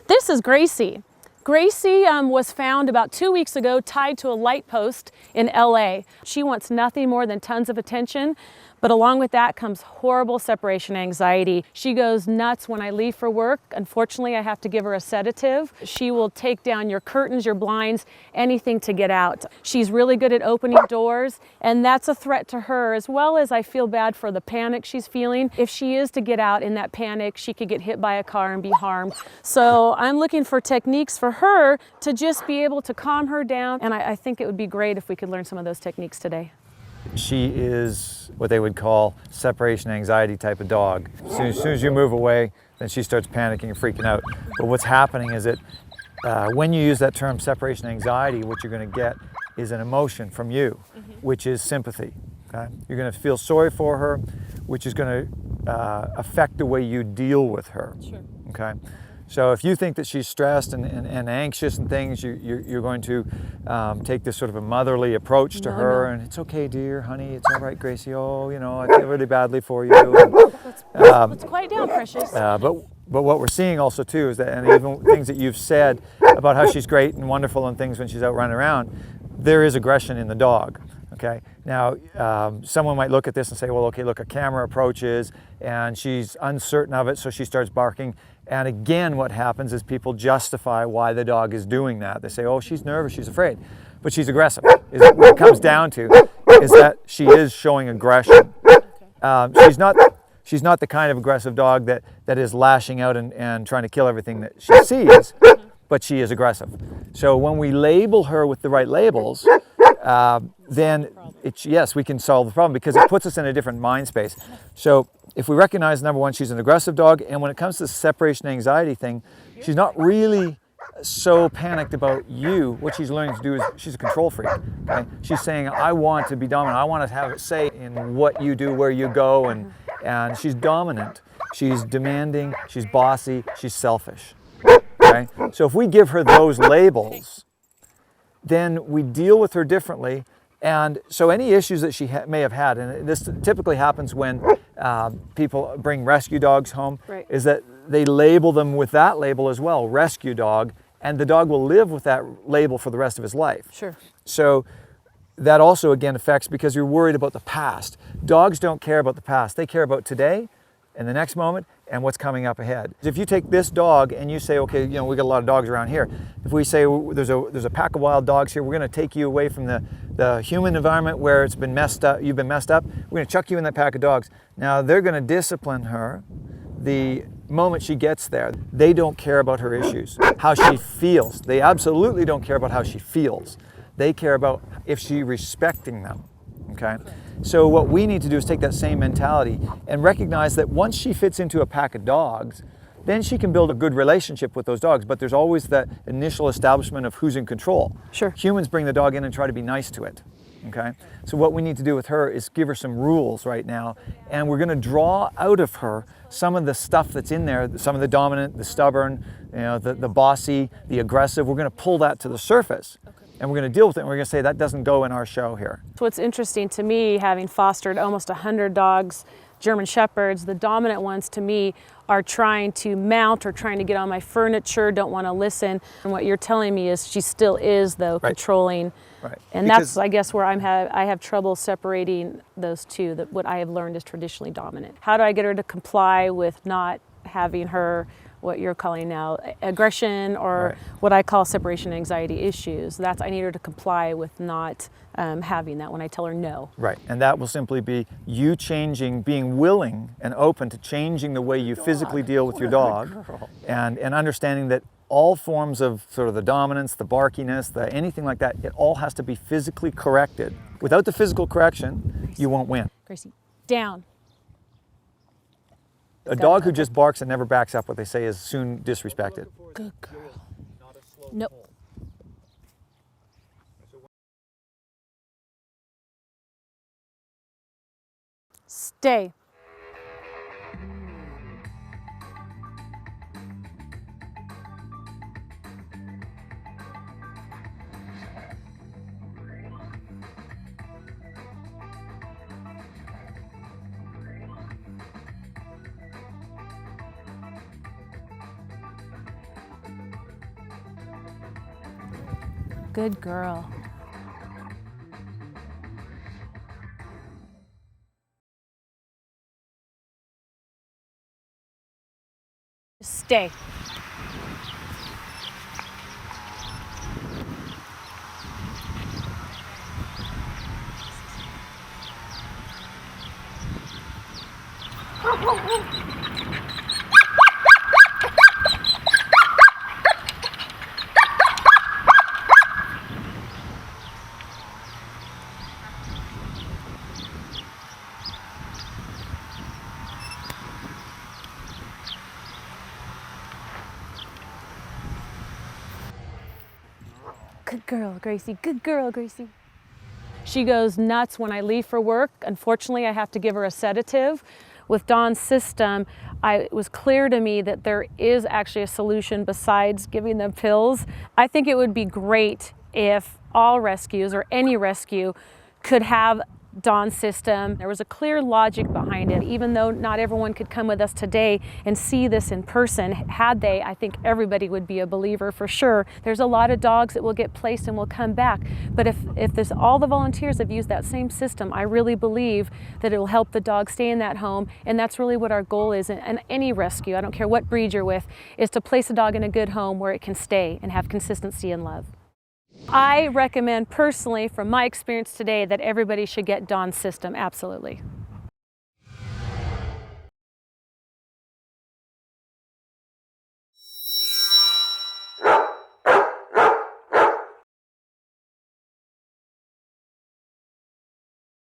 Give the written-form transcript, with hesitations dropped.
This is Gracie. Gracie was found about 2 weeks ago tied to a light post in LA. She wants nothing more than tons of attention, but along with that comes horrible separation anxiety. She goes nuts when I leave for work. Unfortunately, I have to give her a sedative. She will take down your curtains, your blinds, anything to get out. She's really good at opening doors, and that's a threat to her, as well as I feel bad for the panic she's feeling. If she is to get out in that panic, she could get hit by a car and be harmed. So I'm looking for techniques for her to just be able to calm her down, and I think it would be great if we could learn some of those techniques today. She is what they would call separation anxiety type of dog. As soon as you move away, then she starts panicking and freaking out. But what's happening is that when you use that term separation anxiety, what you're going to get is an emotion from you, which is sympathy. Okay? You're going to feel sorry for her, which is going to affect the way you deal with her. Sure. Okay? So if you think that she's stressed and anxious and things, you're going to take this sort of a motherly approach to her, and it's okay, dear, honey, it's all right, Gracie. Oh, you know, I feel really badly for you. Let's quiet down, precious. But what we're seeing also too is that, and even things that you've said about how she's great and wonderful and things when she's out running around, there is aggression in the dog. Okay. Now, someone might look at this and say, well, okay, look, a camera approaches and she's uncertain of it, so she starts barking. And again, what happens is people justify why the dog is doing that. They say, oh, she's nervous, she's afraid, but she's aggressive. What it comes down to is that she is showing aggression. She's not the kind of aggressive dog that is lashing out and trying to kill everything that she sees, but she is aggressive. So when we label her with the right labels, then yes, we can solve the problem because it puts us in a different mind space. So if we recognize, number one, she's an aggressive dog, and when it comes to the separation anxiety thing, she's not really so panicked about you. What she's learning to do is she's a control freak. Okay? She's saying, I want to be dominant. I want to have a say in what you do, where you go, and she's dominant. She's demanding, she's bossy, she's selfish. Okay? So if we give her those labels, then we deal with her differently. And so any issues that she may have had, and this typically happens when people bring rescue dogs home, right, is that they label them with that label as well, rescue dog, and the dog will live with that label for the rest of his life. Sure. So that also again affects because you're worried about the past. Dogs don't care about the past. They care about today and the next moment and what's coming up ahead. If you take this dog and you say, okay, you know, we got a lot of dogs around here. If we say there's a pack of wild dogs here, we're going to take you away from the human environment where it's been messed up, you've been messed up. We're going to chuck you in that pack of dogs. Now they're going to discipline her the moment she gets there. They don't care about her issues, how she feels. They absolutely don't care about how she feels. They care about if she's respecting them. Okay? So what we need to do is take that same mentality and recognize that once she fits into a pack of dogs, then she can build a good relationship with those dogs. But there's always that initial establishment of who's in control. Sure. Humans bring the dog in and try to be nice to it. Okay? So what we need to do with her is give her some rules right now, and we're going to draw out of her some of the stuff that's in there, some of the dominant, the stubborn, you know, the bossy, the aggressive. We're going to pull that to the surface. And we're going to deal with it, and we're going to say that doesn't go in our show here. So what's interesting to me, having fostered almost 100 dogs, German Shepherds, the dominant ones to me are trying to mount or trying to get on my furniture, don't want to listen. And what you're telling me is she still is, though, right, controlling. Right. And because that's, I guess, where I have trouble separating those two, that what I have learned is traditionally dominant. How do I get her to comply with not having her, what you're calling now aggression, or right, what I call separation anxiety issues? That's, I need her to comply with not having that when I tell her no. Right, and that will simply be you changing, being willing and open to changing the way you physically deal with your dog, and understanding that all forms of sort of the dominance, the barkiness, anything like that, it all has to be physically corrected. Without the physical correction, you won't win. Gracie, down. A dog who just barks and never backs up, what they say, is soon disrespected. Good girl. Nope. Stay. Good girl. Stay. Good girl, Gracie. Good girl, Gracie. She goes nuts when I leave for work. Unfortunately, I have to give her a sedative. With Dawn's system, it was clear to me that there is actually a solution besides giving them pills. I think it would be great if all rescues or any rescue could have Dawn's system. There was a clear logic behind it. Even though not everyone could come with us today and see this in person, had they, I think everybody would be a believer for sure. There's a lot of dogs that will get placed and will come back. But if all the volunteers have used that same system, I really believe that it will help the dog stay in that home. And that's really what our goal is. And any rescue, I don't care what breed you're with, is to place a dog in a good home where it can stay and have consistency and love. I recommend personally, from my experience today, that everybody should get Dawn's system, absolutely.